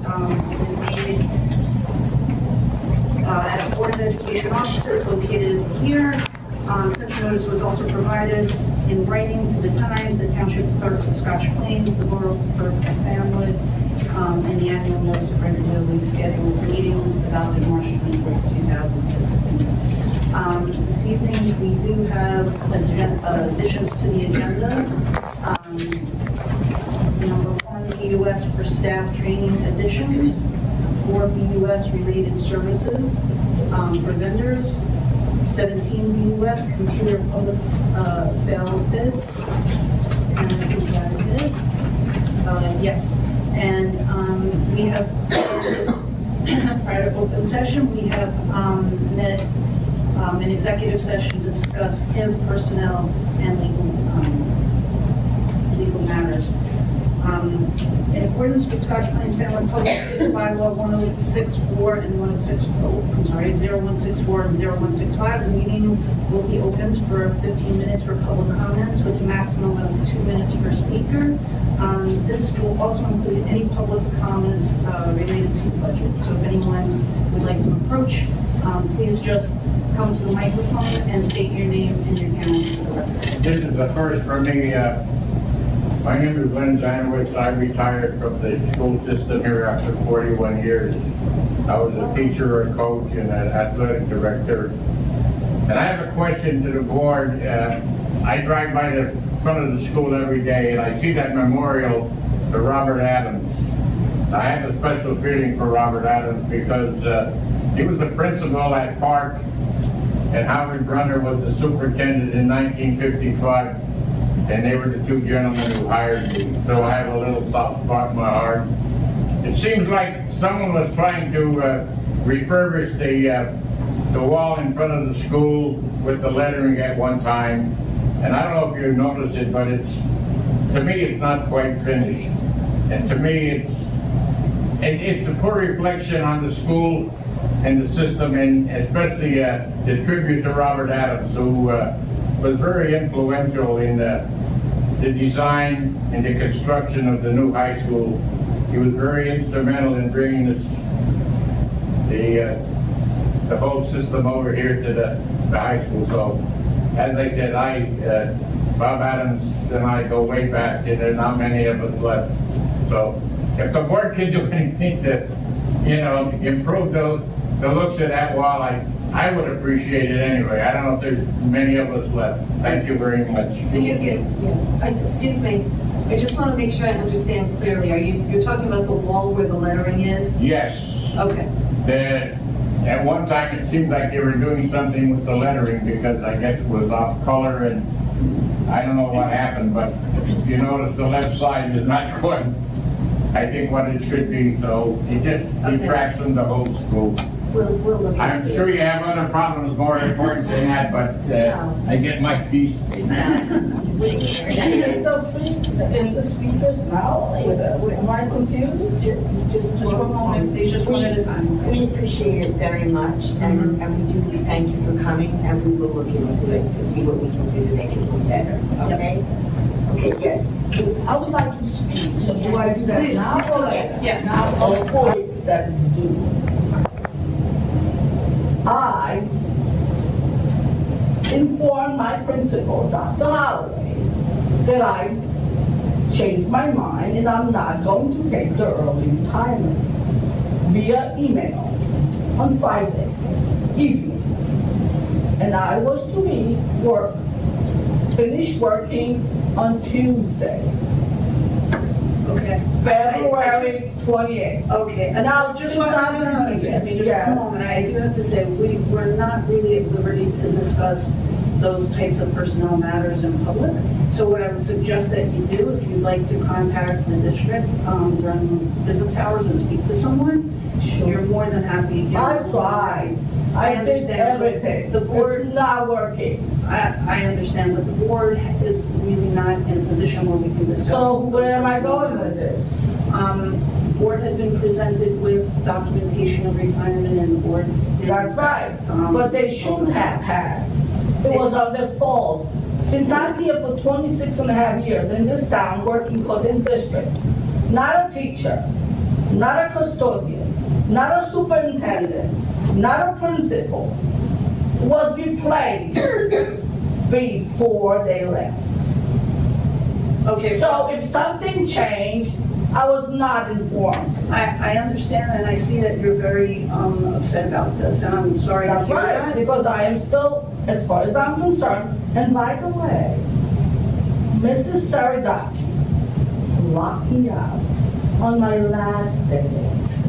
made at the Board of Education offices located here. Such notice was also provided in writing to the Times, the Township Clerk of Scotch Plains, the Borough Clerk of Fanwood, and the annual notice of regularly scheduled meetings adopted March 24, 2016. This evening, we do have additions to the agenda. Number 1, BUS for staff training additions, 4 BUS related services for vendors, 17 BUS computer public sale bid. And I think that is it. Yes. And we have, prior to open session, we have met an executive session to discuss personnel and legal matters. In accordance with Scotch Plains Family Public Service Bylaw 1064 and 0164 and 0165, the meeting will be opened for 15 minutes for public comments with a maximum of 2 minutes per speaker. This will also include any public comments related to the budget. So if anyone would like to approach, please just come to the microphone and state your name and your town for the record. This is the first for me. My name is Lynn Zanowitz. I retired from the school system here after 41 years. I was a teacher, a coach, and an athletic director. And I have a question to the board. I drive by the front of the school every day, and I see that memorial to Robert Adams. I have a special feeling for Robert Adams because he was the principal at Park, and Howard Brunner was the superintendent in 1955. And they were the two gentlemen who hired me. So I have a little soft spot in my heart. It seems like someone was trying to refurbish the wall in front of the school with the lettering at one time. And I don't know if you noticed it, but to me, it's not quite finished. And to me, it's a poor reflection on the school and the system, and especially the tribute to Robert Adams, who was very influential in the design and the construction of the new high school. He was very instrumental in bringing the whole system over here to the high school. So, as I said, Bob Adams and I go way back, and there are not many of us left. So, if the board can do anything to, improve the looks of that wall, I would appreciate it anyway. I don't know if there's many of us left. Thank you very much. Excuse me. Yes. Excuse me. I just want to make sure I understand clearly. You're talking about the wall where the lettering is? Yes. Okay. At one time, it seemed like they were doing something with the lettering because I guess it was off color, and I don't know what happened, but you notice the left side is not quite, I think, what it should be. So it just detracts from the whole school. We'll look into I'm sure you have other problems more important than that, but I get my piece. Is the free in the speakers now? Am I confused? Just one moment, please, just one at a time. We appreciate it very much, and we do thank you for coming, and we will look into it to see what we can do to make it look better, okay? Okay, yes. I would like to speak, so do I do that now or later? Yes. Now or before it's started to do? I informed my principal, Dr. Holloway, that I changed my mind and I'm not going to take the early retirement via email on Friday evening. And I was to finish working on Tuesday. Okay. February 28th. Okay, And I'll just just one moment. I do have to say, we're not really at liberty to discuss those types of personnel matters in public. So what I would suggest that you do, if you'd like to contact the district during business hours and speak to someone, you're more than happy. I've tried. I did understand. everything. The board- It's not working. I understand, but the board is really not in a position where we can discuss. So where am I those going personnel with this? matters. The board had been presented with documentation of retirement, and the board. That's right, but they should have had. It was on their fault. Since I'm here for 26 and a half years in this town, working for this district, not a teacher, not a custodian, not a superintendent, not a principal, was replaced before they left. Okay. So if something changed, I was not informed. I understand and I see that you're very upset about this, and I'm sorry to That's hear right, that. because I am still, as far as I'm concerned, and by the way, Mrs. Saradaki locked me out on my last day.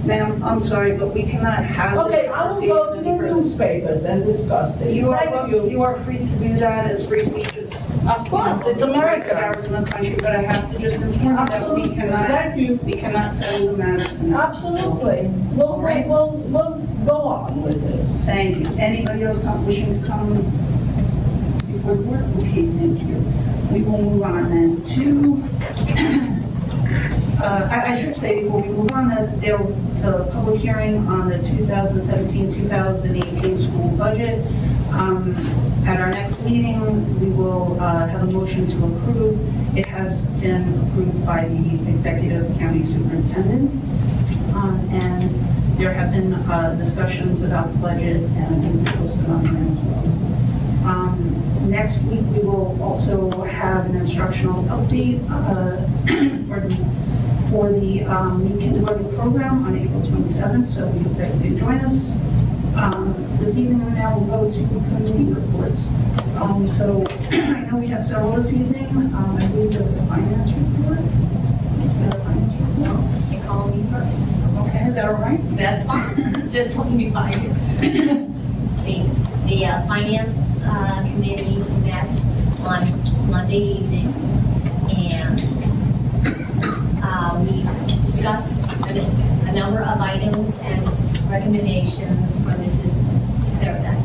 Ma'am, I'm sorry, but we cannot have this Okay, I will go to conversation the any further. newspapers and discuss this. You Thank are, you. you are free to do that as free speech is. Of course, it's America. Ours in the country, but I have to just inform you that we Absolutely. cannot, Thank you. we cannot settle the matter tonight. Absolutely. We'll go on with this. Thank you. Anybody else wishing to come before the board? Okay, thank you. We will move on then to, I should say before we move on that the public hearing on the 2017-2018 school budget. At our next meeting, we will have a motion to approve. It has been approved by the executive county superintendent. And there have been discussions about the budget and we posted on there as well. Next week, we will also have an instructional update for the new kindergarten program on April 27th, so we hope that you can join us. This evening, now we'll go to committee reports. So I know we have several this evening. I believe there was a finance report. Is there a finance report? You call me first. Okay, is that all right? That's fine. Just let me find it. The finance committee met on Monday evening, and we discussed a number of items and recommendations for Mrs. Saradaki.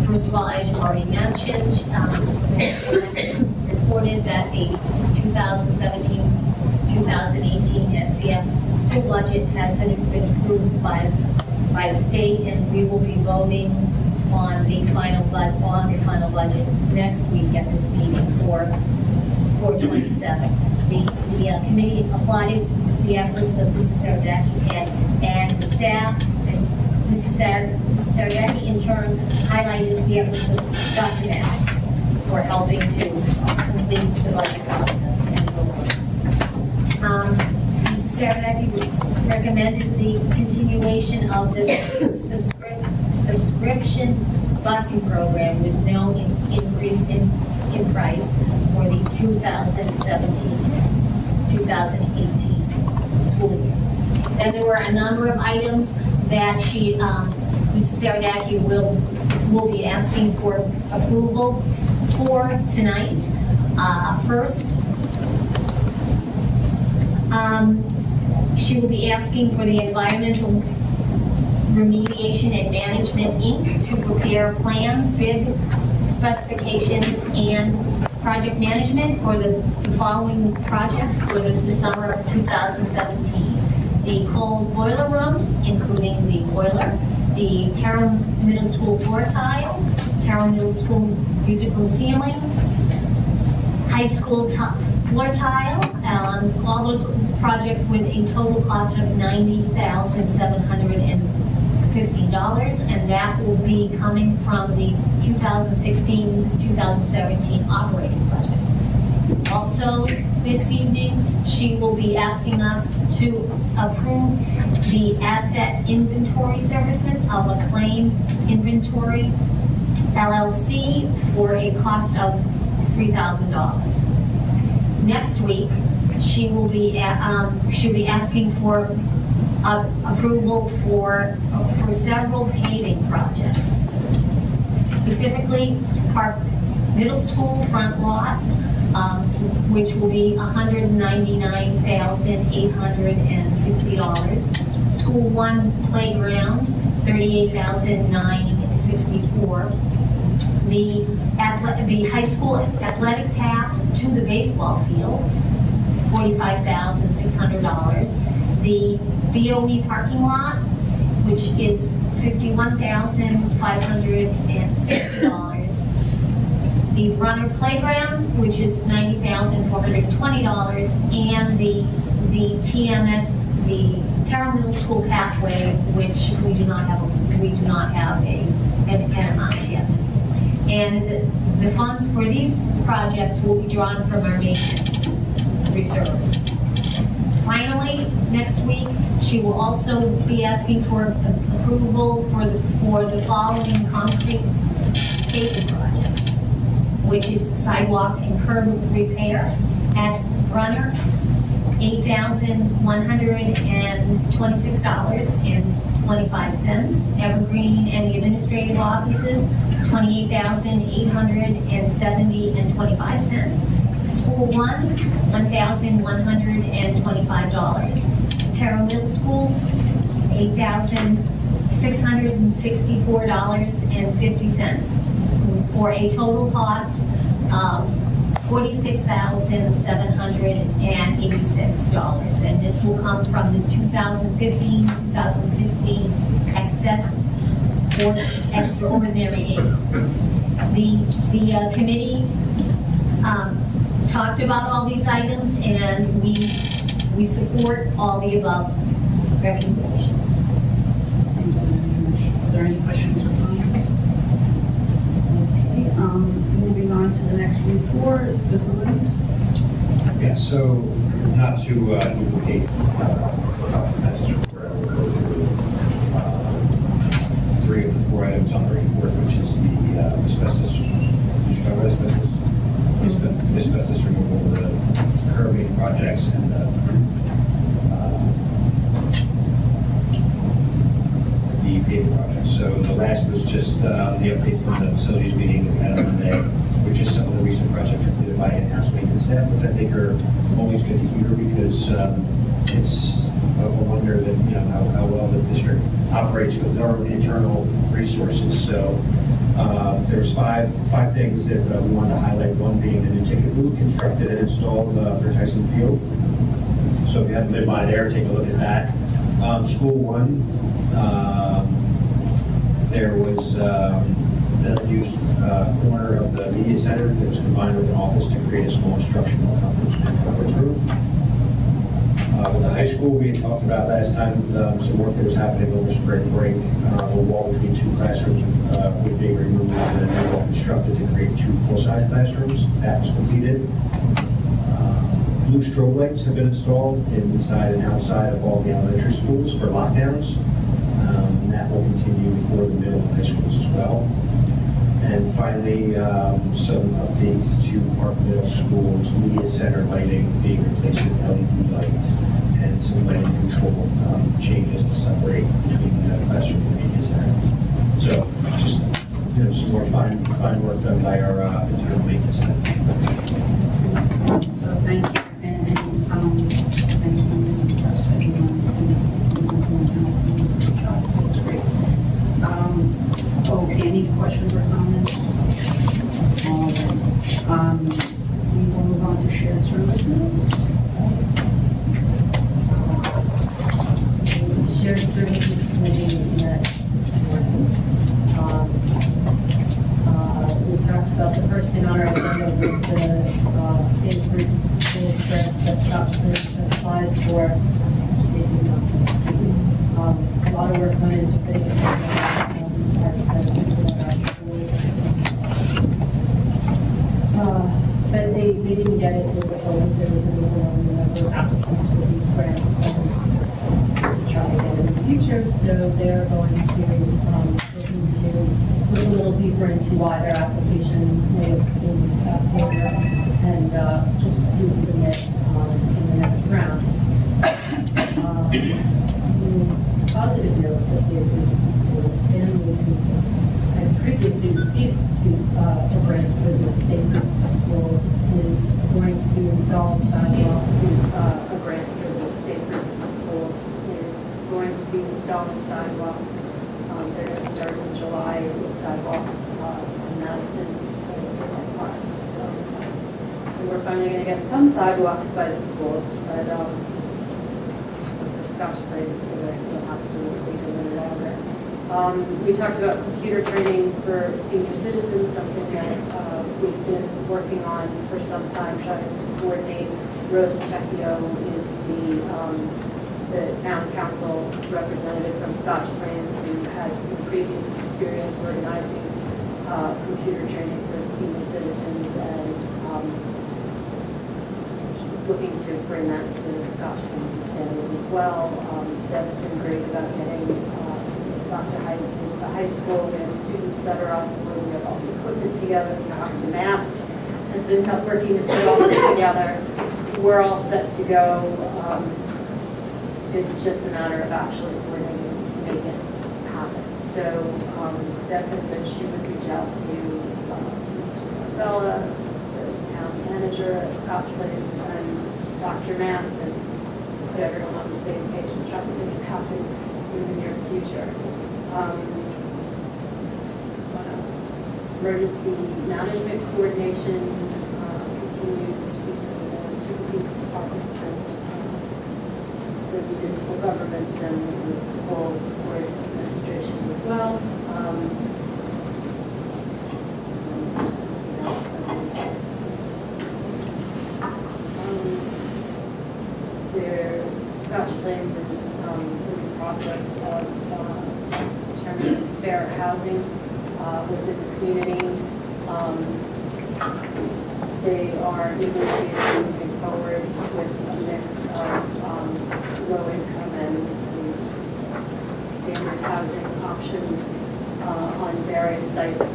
First of all, as you already mentioned, Mrs. Saradaki reported that the 2017-2018 SBF school budget has been approved by the state, and we will be voting on the final budget next week at this meeting for 27. The committee applauded the efforts of Mrs. Saradaki and the staff, and Mrs. Saradaki in turn highlighted the efforts of Dr. Mass for helping to complete the budget process and the work. Mrs. Saradaki recommended the continuation of this subscription busing program with no increase in price for the 2017-2018 school year. Then there were a number of items that Mrs. Saradaki will be asking for approval for tonight. First, she will be asking for the Environmental Remediation and Management, Inc. to prepare plans, bid specifications, and project management for the following projects for the summer of 2017. The cold boiler room, including the boiler, the Terra Middle School floor tile, Terra Middle School music room ceiling, high school floor tile, all those projects with a total cost of $90,750, and that will be coming from the 2016-2017 operating budget. Also, this evening, she will be asking us to approve the asset inventory services of McLean Inventory LLC for a cost of $3,000. Next week, she will be asking for approval for several paving projects. Specifically, Park Middle School front lot, which will be $199,860. School 1 playground, $38,964. The high school athletic path to the baseball field, $45,600. The BOE parking lot, which is $51,560. The runner playground, which is $90,420, and the TMS, the Terrell Middle School pathway, which we do not have an amount yet. And the funds for these projects will be drawn from our maintenance reserve. Finally, next week, she will also be asking for approval for the following concrete paving projects, which is sidewalk and curb repair at Runner, $8,126.25. Evergreen and the administrative offices, $28,870.25. School 1, $1,125. Terrell Middle School, $8,664.50, for a total cost of $46,786. And this will come from the 2015-2016 excess or extraordinary aid. The committee talked about all these items, and we support all the above recommendations. Are there any questions or comments? Okay, moving on to the next report, facilities. Yeah, so not to duplicate Matt's report, I will go through 3 of the 4 items on the report, which is the asbestos. Did you cover asbestos? Asbestos removal, the curbing projects, and the paving projects. So the last was just the update from the facilities meeting that we had on Monday, which is some of the recent projects completed by in-house maintenance staff, which I think are always good to hear, because it's a wonder that, you know, how well the district operates with our own internal resources. So there's five things that we wanted to highlight, one being the new ticket booth constructed and installed for Tyson Field. So if you haven't been by there, take a look at that. School 1, there was the unused corner of the media center that was combined with an office to create a small instructional conference room. With the high school, we had talked about last time some work that was happening over spring break. A wall between 2 classrooms was being removed and then they were constructed to create 2 full-size classrooms. That was completed. Blue strobe lights have been installed inside and outside of all the elementary schools for lockdowns. And that will continue for the middle and high schools as well. And finally, some updates to Park Middle School's media center lighting being replaced with LED lights, and some lighting control changes to separate between the classroom and media center. So just, you know, some more fine work done by our internal maintenance center. So thank you. Okay, any questions or comments? All right. We will move on to shared services. Shared Services Committee met this morning. We talked about the first thing on our agenda was the Safe Routes to Schools grant that Scotch applied for. A lot of work went into putting it together. Representing our schools. But they didn't get it. They were told that there was an overwhelming number of applicants for these grants and to try to get it in the future. So they're going to look a little deeper into why their application may have been passed over and just resubmit in the next round. Positive note for Safe Routes to Schools. Fanwood had previously received the grant for the Safe Routes to Schools is going to be installing sidewalks. A grant for the Safe Routes to Schools is going to be installing sidewalks. They're going to start in July with sidewalks in Madison and Park. So we're finally going to get some sidewalks by the schools, but Scotch plates, you'll have to wait a little longer. We talked about computer training for senior citizens, something that we've been working on for some time, trying to coordinate. Rose Checchio is the the town council representative from Scotch Plains who had some previous experience organizing computer training for senior citizens, and she was looking to bring that to Scotch Plains as well. Deb's been great about getting Dr. the high school. We have students that are on board. We have all the equipment together. Dr. Mast has been working to put all this together. We're all set to go. It's just a matter of actually coordinating to make it happen. So Deb had said she would reach out to Mr. Bella, the town manager at Scotch Plains, and Dr. Mast, and put everyone on the same page and try to make it happen in the near future. What else? Emergency management coordination continues between the two police departments and the municipal governments and the school board administration as well. There's something else that I think Scotch Plains is in the process of determining fair housing within the community. They are negotiating moving forward with a mix of low income and standard housing options on various sites.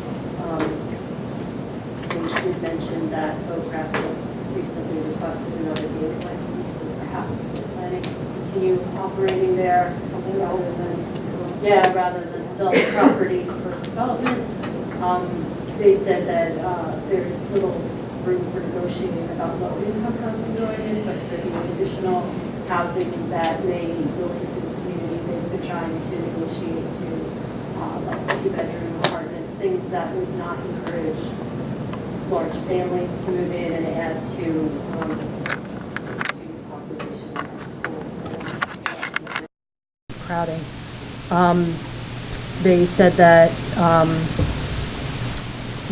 They did mention that Oak just recently requested another gaming license, so perhaps they're planning to continue operating there rather than sell the property for development. They said that there's little room for negotiating about low-income housing going in, but for the additional housing that may go into the community, they've been trying to negotiate to like two-bedroom apartments, things that would not encourage large families to move in and add to the student population in our schools. Crowding. They said that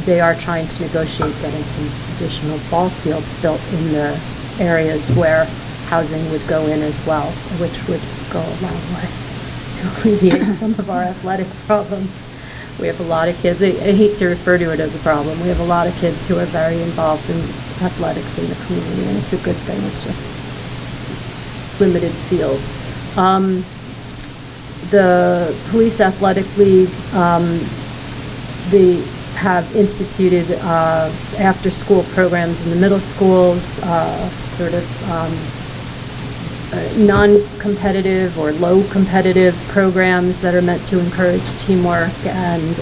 they are trying to negotiate getting some additional ball fields built in the areas where housing would go in as well, which would go a long way to alleviate some of our athletic problems. We have a lot of kids, I hate to refer to it as a problem, we have a lot of kids who are very involved in athletics in the community, and it's a good thing. It's just limited fields. The Police Athletic League, they have instituted after-school programs in the middle schools, sort of non-competitive or low-competitive programs that are meant to encourage teamwork. And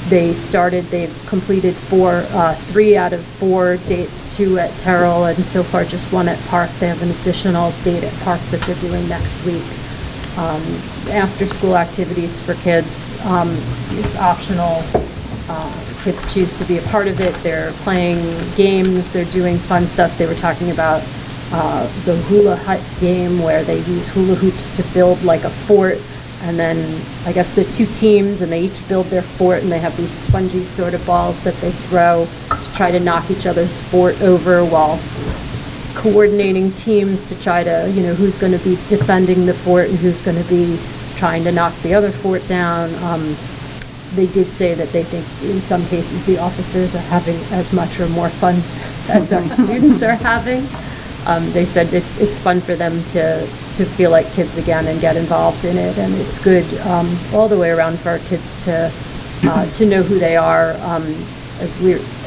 they've completed 3 out of 4 dates, 2 at Terrell, and so far just 1 at Park. They have an additional date at Park that they're doing next week. After-school activities for kids, it's optional. Kids choose to be a part of it. They're playing games, they're doing fun stuff. They were talking about the hula hut game where they use hula hoops to build like a fort, and then I guess the 2 teams and they each build their fort, and they have these spongy sort of balls that they throw to try to knock each other's fort over while coordinating teams to try to, who's going to be defending the fort and who's going to be trying to knock the other fort down. They did say that they think in some cases the officers are having as much or more fun as our students are having. They said it's fun for them to feel like kids again and get involved in it, and it's good all the way around for our kids to know who they are. As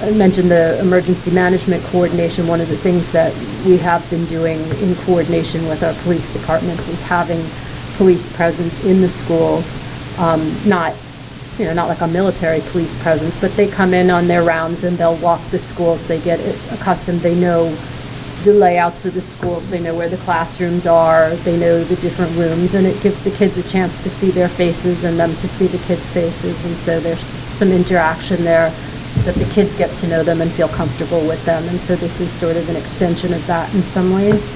I mentioned, the emergency management coordination, one of the things that we have been doing in coordination with our police departments is having police presence in the schools, not like a military police presence, but they come in on their rounds and they'll walk the schools. They get accustomed. They know the layouts of the schools. They know where the classrooms are. They know the different rooms, and it gives the kids a chance to see their faces and them to see the kids' faces. And so there's some interaction there that the kids get to know them and feel comfortable with them. And so this is sort of an extension of that in some ways,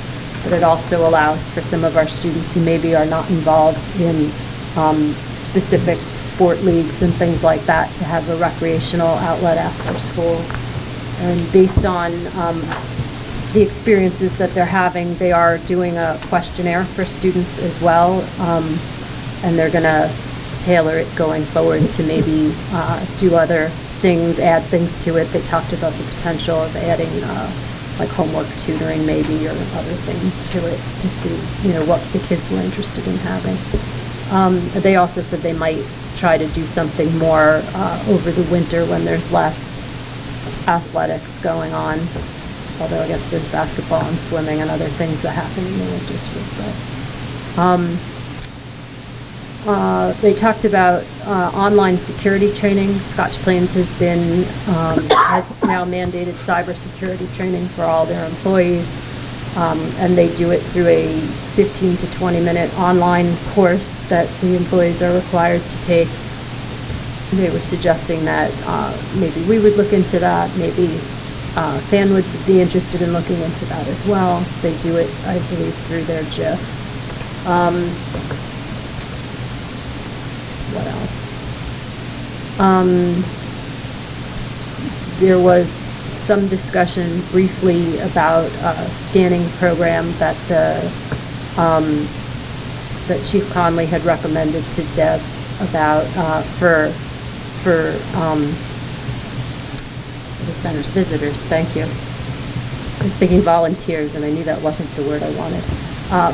but it also allows for some of our students who maybe are not involved in specific sport leagues and things like that to have a recreational outlet after school. And based on the experiences that they're having. They are doing a questionnaire for students as well, and they're going to tailor it going forward to maybe do other things, add things to it. They talked about the potential of adding like homework tutoring maybe, or other things to it to see, what the kids were interested in having. They also said they might try to do something more over the winter when there's less athletics going on. Although I guess there's basketball and swimming and other things that happen in the winter too. But they talked about online security training. Scotch Plains has now mandated cybersecurity training for all their employees, and they do it through a 15 to 20-minute online course that the employees are required to take. They were suggesting that maybe we would look into that, maybe Fanwood would be interested in looking into that as well. They do it, I believe, through their GIF. What else? There was some discussion briefly about a scanning program that that Chief Conley had recommended to Deb about for the center's visitors. Thank you. I was thinking volunteers, and I knew that wasn't the word I wanted.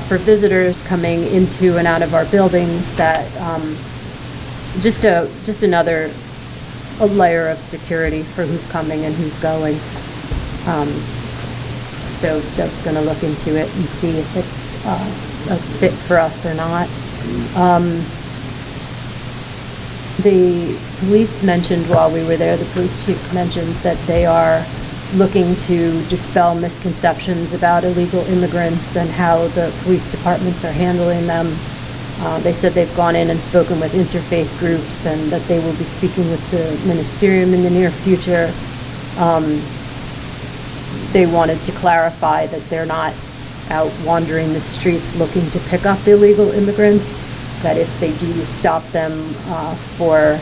For visitors coming into and out of our buildings, that just another layer of security for who's coming and who's going. So Doug's going to look into it and see if it's a fit for us or not. The police mentioned while we were there, the police chiefs mentioned that they are looking to dispel misconceptions about illegal immigrants and how the police departments are handling them. They said they've gone in and spoken with interfaith groups, and that they will be speaking with the ministerium in the near future. They wanted to clarify that they're not out wandering the streets looking to pick up illegal immigrants, that if they do stop them for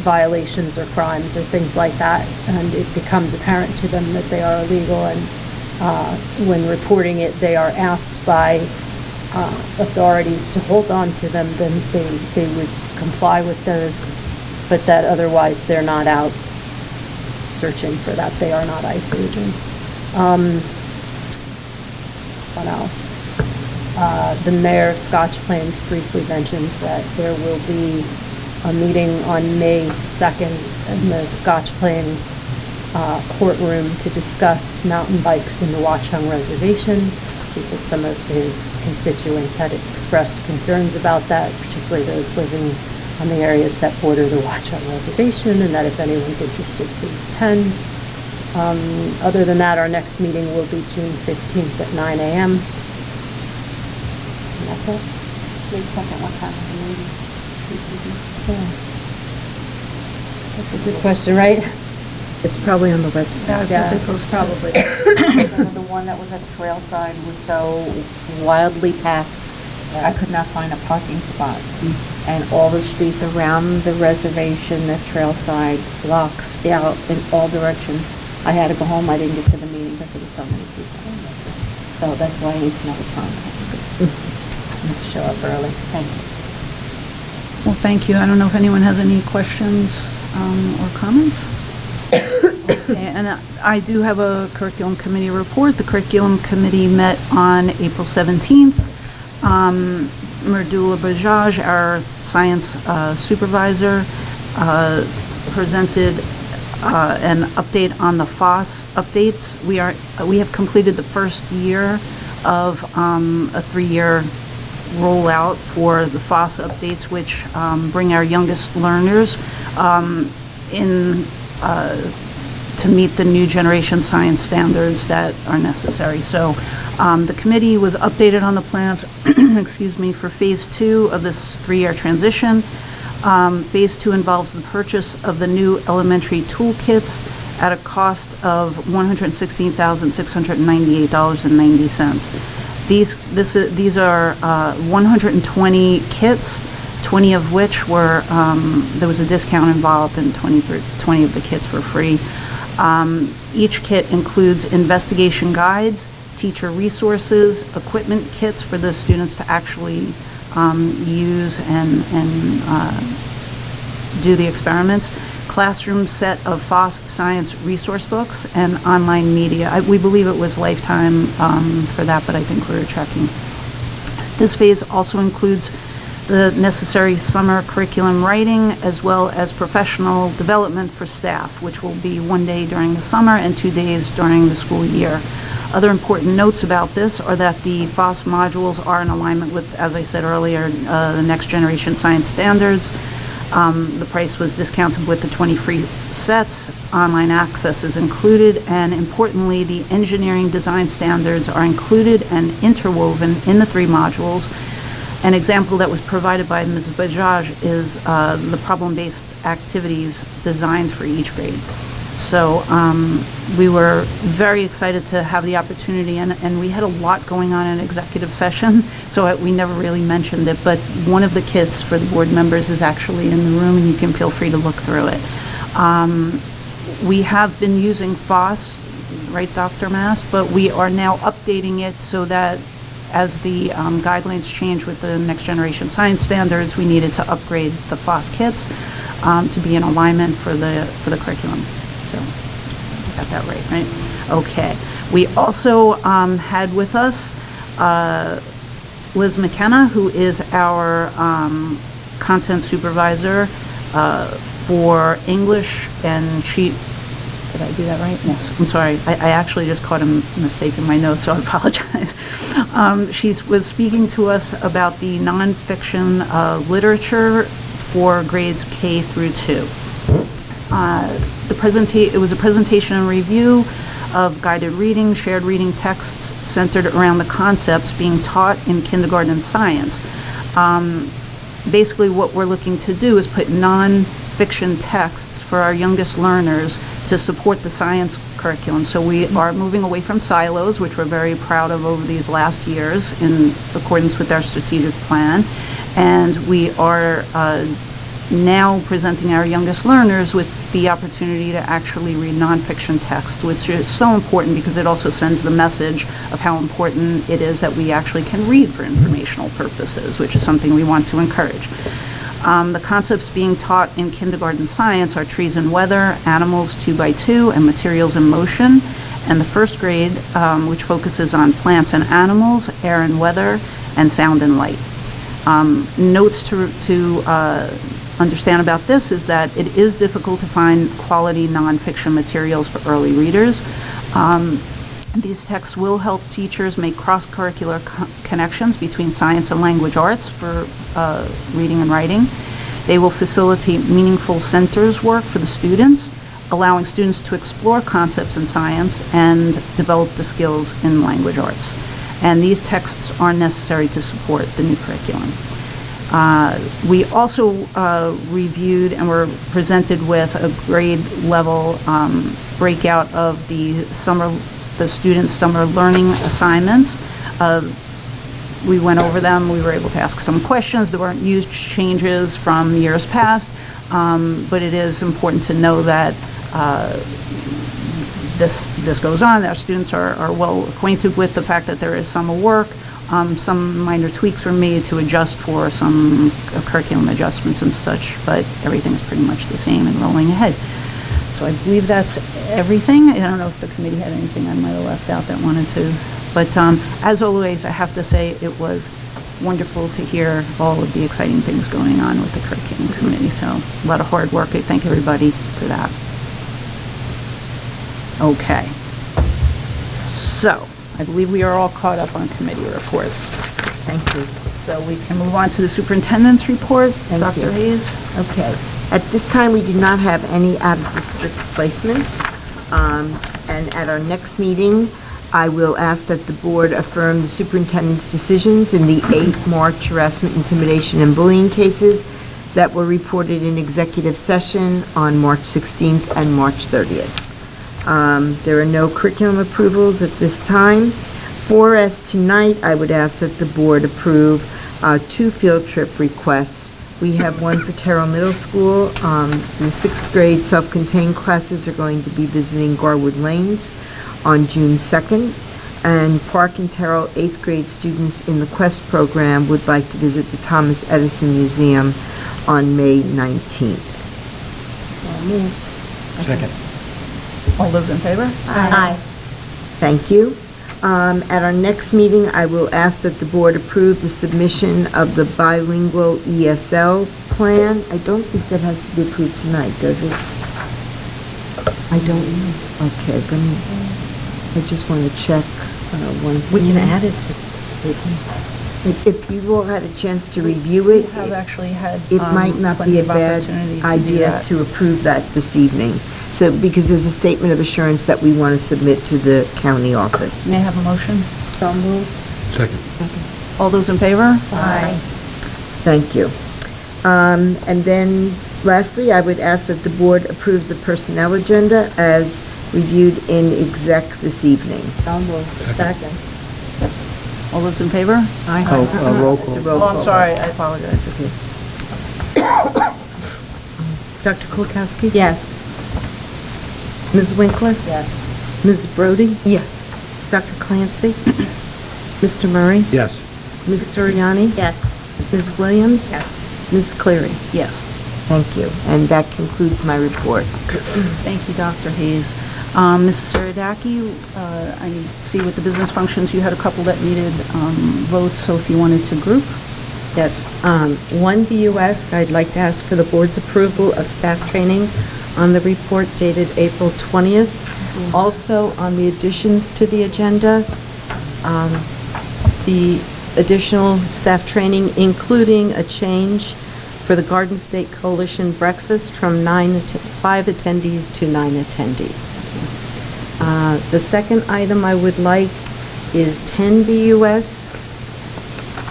violations or crimes or things like that, and it becomes apparent to them that they are illegal, and when reporting it, they are asked by authorities to hold on to them, then they would comply with those, but that otherwise they're not out searching for that. They are not ICE agents. What else? The mayor of Scotch Plains briefly mentioned that there will be a meeting on May 2nd in the Scotch Plains courtroom to discuss mountain bikes in the Watchung Reservation. He said some of his constituents had expressed concerns about that, particularly those living on the areas that border the Watchung Reservation, and that if anyone's interested, please attend. Other than that, our next meeting will be June 15th at 9 a.m. And that's it. May 2nd, what time is the meeting? So, that's a good question, right? It's probably on the website. Yeah, probably. The one that was at Trailside was so wildly packed, I could not find a parking spot. And all the streets around the reservation, the Trailside, blocks out in all directions. I had to go home, I didn't get to the meeting because there were so many people. So that's why I need to know the time, because I need to show up early. Thank you. Well, thank you. I don't know if anyone has any questions or comments. Okay, and I do have a curriculum committee report. The curriculum committee met on April 17th. Merdula Bajaj, our science supervisor, presented an update on the FOSS updates. We have completed the first year of a 3-year rollout for the FOSS updates, which bring our youngest learners to meet the new generation science standards that are necessary. So the committee was updated on the plans excuse me, for phase 2 of this 3-year transition. Phase 2 involves the purchase of the new elementary toolkits at a cost of $116,698.90. These are 120 kits, 20 of which were, there was a discount involved, and 20 of the kits were free. Each kit includes investigation guides, teacher resources, equipment kits for the students to actually use and do the experiments, classroom set of FOSS science resource books, and online media. We believe it was lifetime for that, but I think we were checking. This phase also includes the necessary summer curriculum writing as well as professional development for staff, which will be 1 day during the summer and 2 days during the school year. Other important notes about this are that the FOSS modules are in alignment with, as I said earlier, the next generation science standards. The price was discounted with the 20 free sets. Online access is included, and importantly, the engineering design standards are included and interwoven in the 3 modules. An example that was provided by Ms. Bajaj is the problem-based activities designed for each grade. So we were very excited to have the opportunity, and we had a lot going on in executive session, so we never really mentioned it, but one of the kits for the board members is actually in the room, and you can feel free to look through it. We have been using FOSS, right, Dr. Mast, but we are now updating it so that as the guidelines change with the next generation science standards, we needed to upgrade the FOSS kits to be in alignment for the curriculum. So, got that right? Okay. We also had with us Liz McKenna, who is our content supervisor for English, and she, did I do that right? Yes. I'm sorry. I actually just caught a mistake in my notes, so I apologize. She was speaking to us about the nonfiction literature for grades K through 2. It was a presentation and review of guided reading, shared reading texts centered around the concepts being taught in kindergarten science. Basically, what we're looking to do is put non-fiction texts for our youngest learners to support the science curriculum. So we are moving away from silos, which we're very proud of over these last years in accordance with our strategic plan. And we are now presenting our youngest learners with the opportunity to actually read nonfiction text, which is so important because it also sends the message of how important it is that we actually can read for informational purposes, which is something we want to encourage. The concepts being taught in kindergarten science are trees and weather, animals 2 by 2, and materials in motion. And the first grade, which focuses on plants and animals, air and weather, and sound and light. Notes to understand about this is that it is difficult to find quality nonfiction materials for early readers. These texts will help teachers make cross-curricular connections between science and language arts for reading and writing. They will facilitate meaningful centers work for the students, allowing students to explore concepts in science and develop the skills in language arts. And these texts are necessary to support the new curriculum. We also reviewed and were presented with a grade level breakout of the students' summer learning assignments. We went over them. We were able to ask some questions. There weren't huge changes from years past, but it is important to know that this goes on. Our students are well acquainted with the fact that there is summer work. Some minor tweaks were made to adjust for some curriculum adjustments and such, but everything is pretty much the same and rolling ahead. So I believe that's everything. I don't know if the committee had anything I might have left out that wanted to. But as always, I have to say it was wonderful to hear all of the exciting things going on with the curriculum committee. So a lot of hard work. I thank everybody for that. Okay. So I believe we are all caught up on committee reports. Thank you. So we can move on to the superintendent's report. Dr. Hayes. Okay. At this time, we do not have any out-of-district placements. And at our next meeting, I will ask that the board affirm the superintendent's decisions in the 8 March harassment, intimidation, and bullying cases that were reported in executive session on March 16th and March 30th. There are no curriculum approvals at this time. For us tonight, I would ask that the board approve 2 field trip requests We have one for Terrell Middle School. The 6th grade self-contained classes are going to be visiting Garwood Lanes on June 2nd. And Park and Terrell 8th grade students in the Quest program would like to visit the Thomas Edison Museum on May 19th. So moved. Second. All those in favor? Aye. Thank you. At our next meeting, I will ask that the board approve the submission of the bilingual ESL plan. I don't think that has to be approved tonight, does it? I don't know. Okay, I just want to check one thing. We can add it to, If you all had a chance to review it, We have actually had it might not plenty be a of bad opportunity to do idea that. to approve that this evening. So, because there's a statement of assurance that we want to submit to the county office. May I have a motion? So moved. Second. All those in favor? Aye. Thank you. And then lastly, I would ask that the board approve the personnel agenda as reviewed in exec this evening. So moved. Second. All those in favor? Aye. Roll It's a call. roll Oh, I'm call. sorry, I apologize. Okay. Dr. Kulkowski? Yes. Ms. Winkler? Yes. Ms. Brody? Yes. Dr. Clancy? Mr. Murray? Yes. Ms. Suriani? Yes. Ms. Williams? Yes. Ms. Cleary? Yes. Thank you. And that concludes my report. Thank you, Dr. Hayes. Mrs. Saradaki, I see with the business functions, you had a couple that needed votes, so if you wanted to group. Yes. One BUS, I'd like to ask for the board's approval of staff training on the report dated April 20th. Also, on the additions to the agenda, the additional staff training, including a change for the Garden State Coalition breakfast from 5 attendees to 9 attendees. The second item I would like is 10 BUS,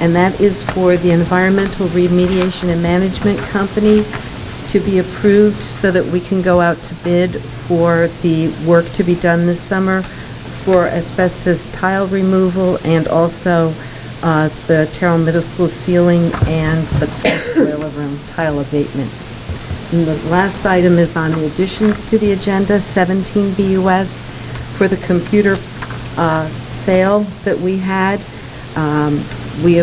and that is for the Environmental Remediation and Management Company to be approved so that we can go out to bid for the work to be done this summer for asbestos tile removal and also the Terrell Middle School ceiling and the Course boiler room tile abatement. And the last item is on the additions to the agenda, 17 BUS, for the computer sale that we had. We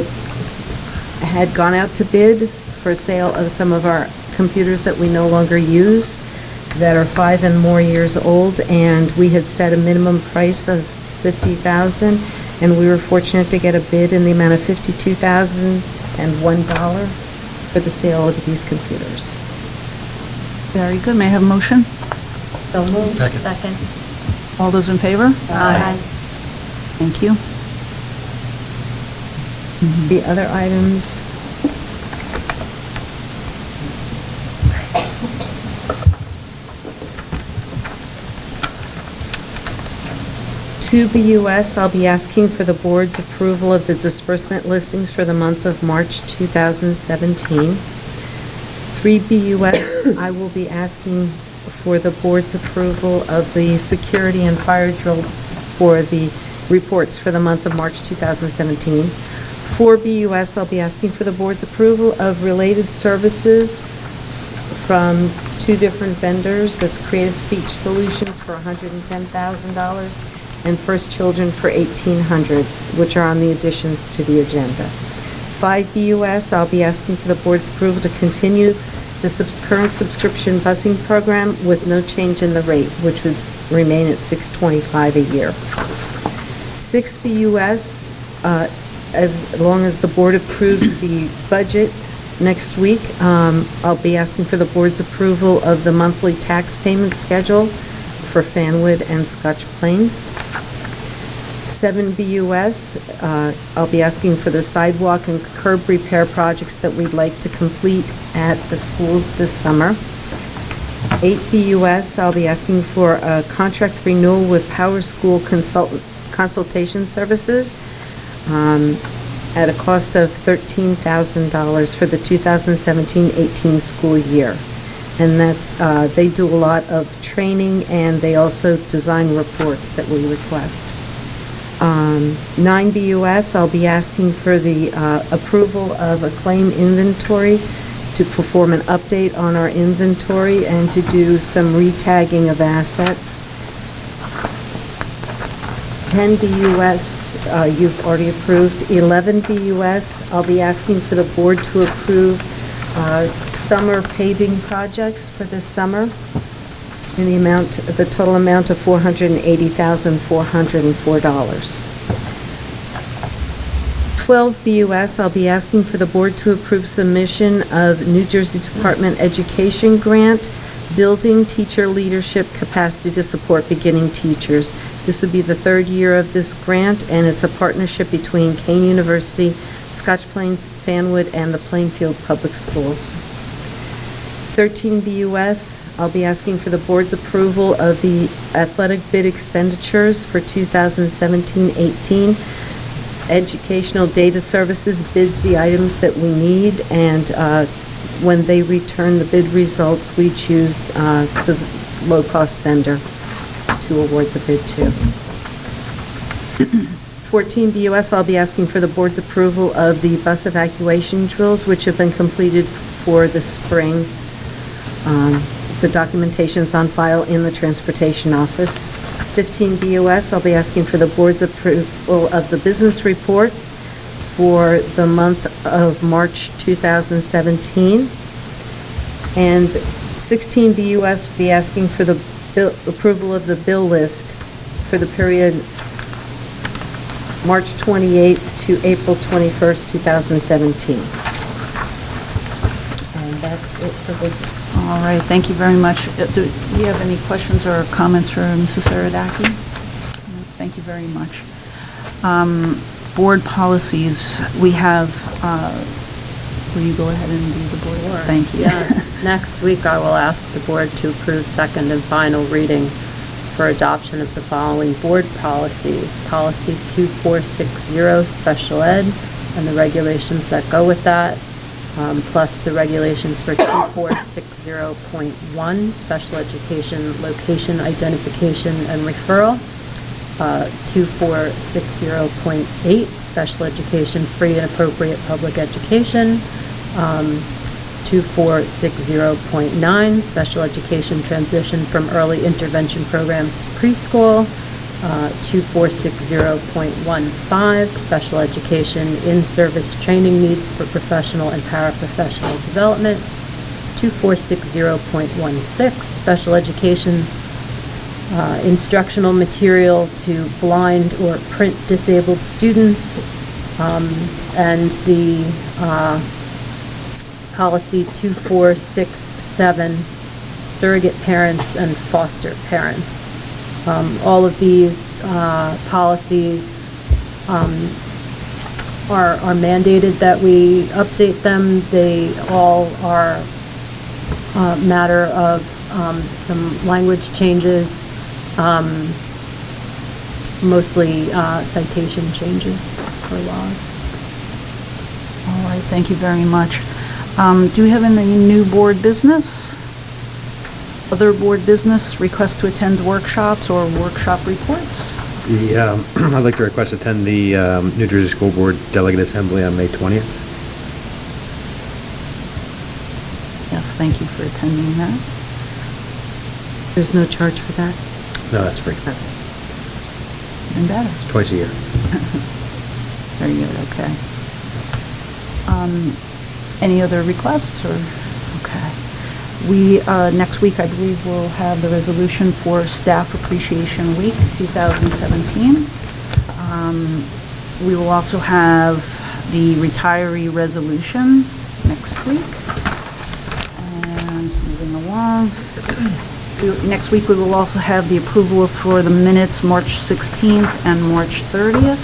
had gone out to bid for sale of some of our computers that we no longer use, that are 5 and more years old, and we had set a minimum price of $50,000, and we were fortunate to get a bid in the amount of $52,001 for the sale of these computers. Very good. May I have a motion? So moved. Second. Second. All those in favor? Aye. Thank you. The other items, two BUS, I'll be asking for the board's approval of the disbursement listings for the month of March 2017. 3 BUS, I will be asking for the board's approval of the security and fire drills for the reports for the month of March 2017. 4 BUS, I'll be asking for the board's approval of related services from 2 different vendors. That's Creative Speech Solutions for $110,000 and First Children for $1,800, which are on the additions to the agenda. 5 BUS, I'll be asking for the board's approval to continue the current subscription busing program with no change in the rate, which would remain at $625 a year. 6 BUS, as long as the board approves the budget next week, I'll be asking for the board's approval of the monthly tax payment schedule for Fanwood and Scotch Plains. 7 BUS, I'll be asking for the sidewalk and curb repair projects that we'd like to complete at the schools this summer. 8 BUS, I'll be asking for a contract renewal with Power School Consultation Services at a cost of $13,000 for the 2017-18 school year. And that's, they do a lot of training, and they also design reports that we request. 9 BUS, I'll be asking for the approval of a claim inventory to perform an update on our inventory and to do some retagging of assets. 10 BUS, you've already approved. 11 BUS, I'll be asking for the board to approve summer paving projects for this summer in the total amount of $480,404. 12 BUS, I'll be asking for the board to approve submission of New Jersey Department Education Grant, Building Teacher Leadership Capacity to Support Beginning Teachers. This would be the third year of this grant, and it's a partnership between Kane University, Scotch Plains, Fanwood, and the Plainfield Public Schools. 13 BUS, I'll be asking for the board's approval of the athletic bid expenditures for 2017-18. Educational Data Services bids the items that we need, and when they return the bid results, we choose the low-cost vendor to award the bid to. 14 BUS, I'll be asking for the board's approval of the bus evacuation drills, which have been completed for the spring. The documentation's on file in the Transportation Office. 15 BUS, I'll be asking for the board's approval of the business reports for the month of March 2017. And 16 BUS will be asking for the approval of the bill list for the period March 28th to April 21st, 2017. And that's it for business. All right, thank you very much. Do we have any questions or comments for Mrs. Saradaki? Thank you very much. Board policies, we have, will you go ahead and do the board? Sure. Thank you. Yes. Next week, I will ask the board to approve second and final reading for adoption of the following board policies. Policy 2460, special ed, and the regulations that go with that, plus the regulations for 2460.1, special education, location identification and referral, 2460.8, special education, free and appropriate public education, 2460.9, special education transition from early intervention programs to preschool, 2460.15, special education in-service training needs for professional and paraprofessional development, 2460.16, special education instructional material to blind or print disabled students, and the policy 2467, surrogate parents and foster parents. All of these policies are mandated that we update them. They all are a matter of some language changes, mostly citation changes for laws. All right, thank you very much. Do we have any new board business? Other board business, request to attend workshops or workshop reports? I'd like to request to attend the New Jersey School Board Delegate Assembly on May 20th. Yes, thank you for attending that. There's no charge for that? No, that's free. Even better. It's twice a year. Very good, okay. Any other requests, or, okay. We, next week, I believe we'll have the resolution for Staff Appreciation Week 2017. We will also have the retiree resolution next week. And moving along. Next week, we will also have the approval for the minutes March 16th and March 30th.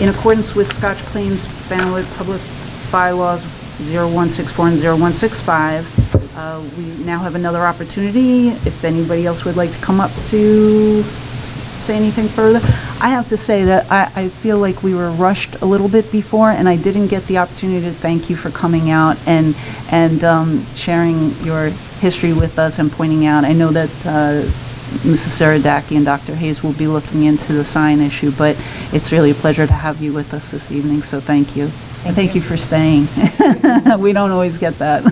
In accordance with Scotch Plains Fanwood Public Bylaws 0164 and 0165, we now have another opportunity. If anybody else would like to come up to say anything further. I have to say that I feel like we were rushed a little bit before, and I didn't get the opportunity to thank you for coming out and sharing your history with us and pointing out. I know that Mrs. Saradaki and Dr. Hayes will be looking into the sign issue, but it's really a pleasure to have you with us this evening, so thank you. And thank you for staying. We don't always get that.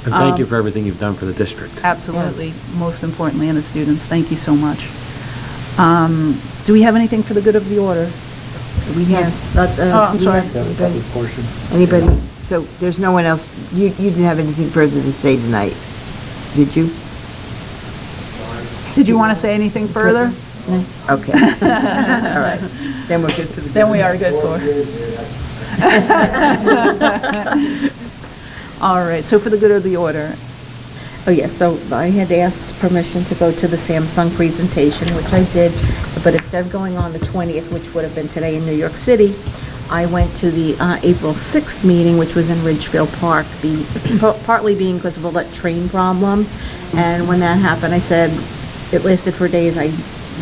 And thank you for everything you've done for the district. Absolutely, most importantly, and the students, thank you so much. Do we have anything for the good of the order? Yes. I'm sorry. Anybody? So there's no one else, you didn't have anything further to say tonight, did you? Did you want to say anything further? No? Okay. All right. Then we're good for the. Then we are good for. All right, so for the good of the order. Oh, yes, so I had asked permission to go to the Samsung presentation, which I did, but instead of going on the 20th, which would have been today in New York City, I went to the April 6th meeting, which was in Ridgefield Park, partly being because of a train problem. And when that happened, I said, it lasted for days, I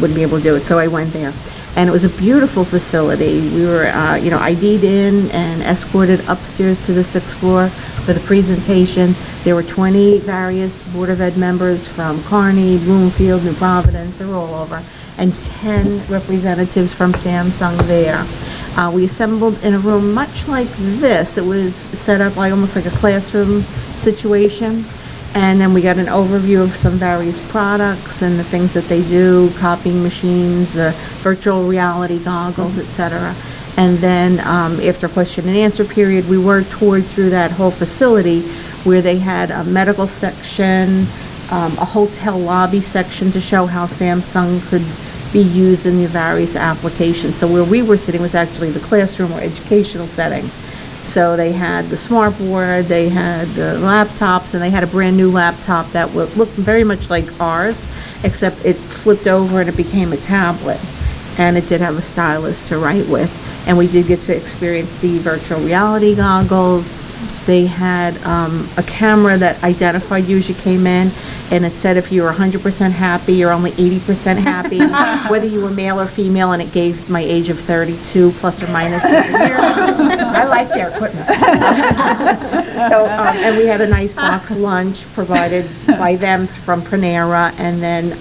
wouldn't be able to do it, so I went there. And it was a beautiful facility. We were, ID'd in and escorted upstairs to the 6th floor for the presentation. There were 20 various Board of Ed members from Kearney, Bloomfield, New Providence, they were all over, and 10 representatives from Samsung there. We assembled in a room much like this. It was set up like almost like a classroom situation. And then we got an overview of some various products and the things that they do, copying machines, virtual reality goggles, etc. And then after a question and answer period, we were toured through that whole facility where they had a medical section, a hotel lobby section to show how Samsung could be used in the various applications. So where we were sitting was actually the classroom or educational setting. So they had the smart board, they had the laptops, and they had a brand new laptop that looked very much like ours, except it flipped over and it became a tablet. And it did have a stylus to write with. And we did get to experience the virtual reality goggles. They had a camera that identified you as you came in, and it said if you were 100% happy, you're only 80% happy, whether you were male or female, and it gave my age of 32 plus or minus 7 years. I like their equipment. So, and we had a nice box lunch provided by them from Panera, and then,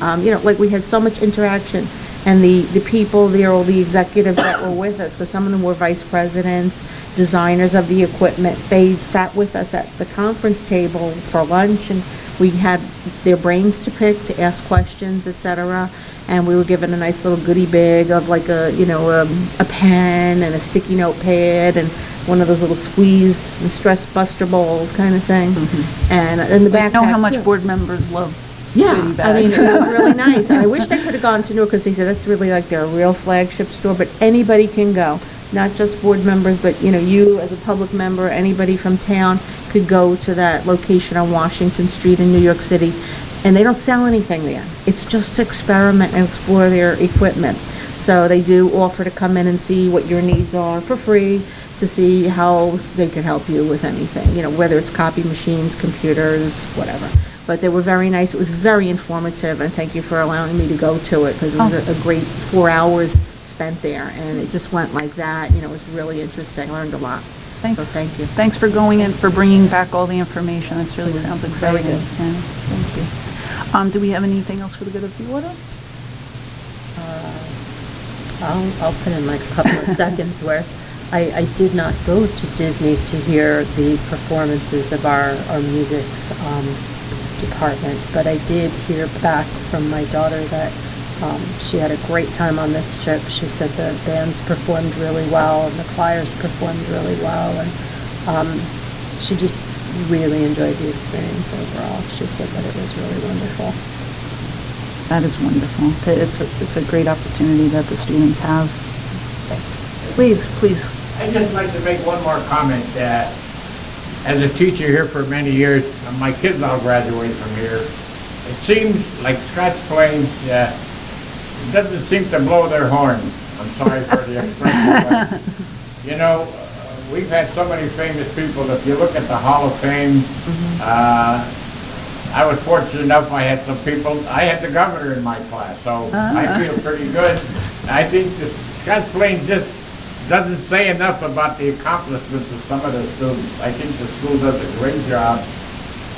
we had so much interaction. And the people there, all the executives that were with us, because some of them were vice presidents, designers of the equipment, they sat with us at the conference table for lunch, and we had their brains to pick, to ask questions, etc. And we were given a nice little goodie bag of like a pen and a sticky note pad and one of those little squeeze stress buster bowls kind of thing. Mm-hmm. And in the backpack, I know how much too. board members love. Yeah, I mean, it was really nice, and I wish they could have gone to Newark, because they said that's really like their real flagship store, but anybody can go, not just board members, but, you as a public member, anybody from town could go to that location on Washington Street in New York City, and they don't sell anything there. It's just to experiment and explore their equipment. So they do offer to come in and see what your needs are for free, to see how they can help you with anything, whether it's copy machines, computers, whatever. But they were very nice. It was very informative, and thank you for allowing me to go to it, because it was a great 4 hours spent there, and it just went like that. It was really interesting. I learned a lot. Thanks. So thank you. Thanks for going in, for bringing back all the information. That really sounds exciting. very good. Yeah, thank you. Do we have anything else for the good of the order? I'll put in like a couple of seconds where I did not go to Disney to hear the performances of our music department, but I did hear back from my daughter that she had a great time on this trip. She said the bands performed really well and the choirs performed really well, and she just really enjoyed the experience overall. She said that it was really wonderful. That is wonderful. It's a great opportunity that the students have. Yes. Please. I'd just like to make one more comment. As a teacher here for many years, my kids all graduate from here. It seems like Scotch Plains doesn't seem to blow their horn. I'm sorry for the expression, but, we've had so many famous people. If you look at the Hall of Fame, I was fortunate enough, I had some people, I had the governor in my class, so I feel pretty good. I think the Scotch Plains just doesn't say enough about the accomplishments of some of the students. I think the school does a great job,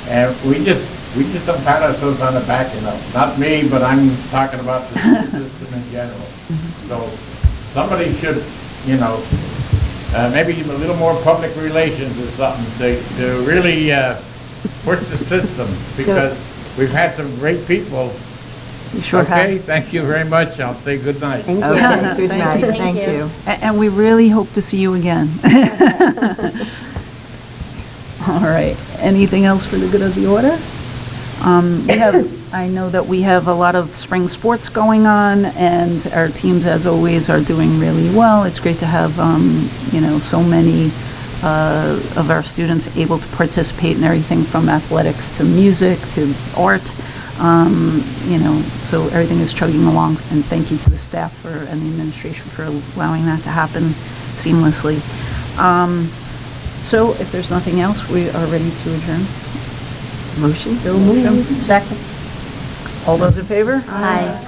and we just we just don't pat ourselves on the back enough. Not me, but I'm talking about the school system in general. So somebody should, you know, maybe a little more public relations or something to really push the system, because we've had some great people. You sure Okay, have. thank you very much. I'll say good night. Thank you. Okay. Good Thank night. you. Thank you. And we really hope to see you again. All right. Anything else for the good of the order? I know that we have a lot of spring sports going on, and our teams, as always, are doing really well. It's great to have, you know, so many of our students able to participate in everything from athletics to music to art. You know, so everything is chugging along, and thank you to the staff and the administration for allowing that to happen seamlessly. So if there's nothing else, we are ready to adjourn. Motion? So moved. Second. All those in favor? Aye.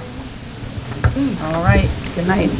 All right, good night.